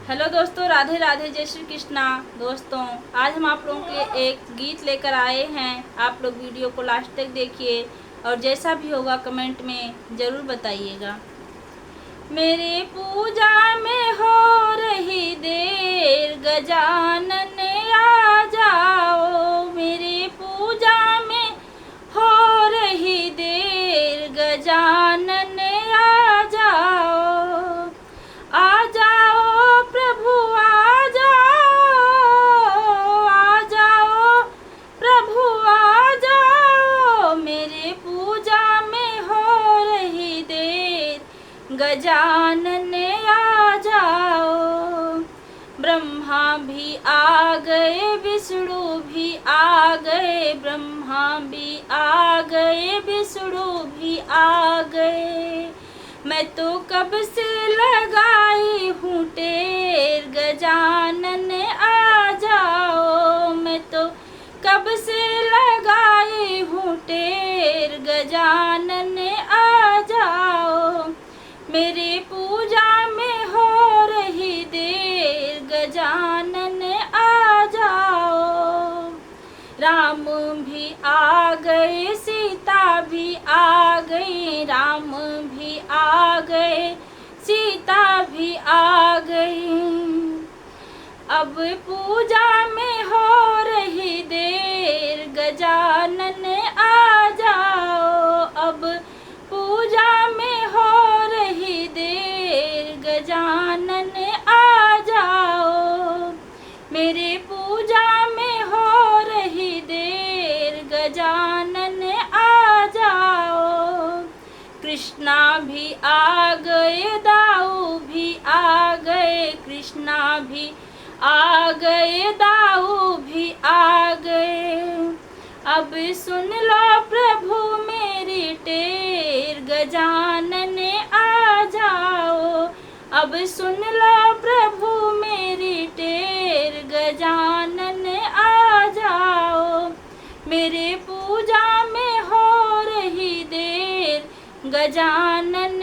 Hello दोस्तों, राधे राधे, जय श्री कृष्णा। दोस्तों, आज हम आप लोगों के लिए एक गीत लेकर आए हैं। आप लोग वीडियो को लास्ट तक देखिए और जैसा भी होगा कमेंट में ज़रूर बताइएगा। मेरे पूजा में हो रही देर, गजानन आ जाओ। मेरे पूजा में हो रही देर, गजानन आ जाओ। आ जाओ प्रभु, आ जाओ प्रभु, आ जाओ। मेरे पूजा में हो रही देर, गजानन आ जाओ। ब्रह्मा भी आ गए, विष्णु भी आ गए, ब्रह्मा भी आ गए, विष्णु भी आ गए। मैं तो कब से लगाई हूँ टेर, गजानन आ जाओ। मैं तो कब से लगाई हूँ टेर, गजानन आ जाओ। मेरी पूजा में हो रही देर, गजानन आ जाओ। राम भी आ गए, सीता भी आ गई, राम भी आ गए, सीता भी आ गई। अब पूजा में हो रही देर, गजानन आ जाओ। अब पूजा में हो रही देर, गजानन आ जाओ। मेरे पूजा में हो रही देर, गजानन आ जाओ। कृष्णा भी आ गए, दाऊ भी आ गए, कृष्णा भी आ गए, दाऊ भी आ गए। अब सुन लो प्रभु मेरी टेर, गजानन आ जाओ। अब सुन लो प्रभु मेरी टेर, गजानन आ जाओ। मेरे पूजा में हो रही देर, गजानन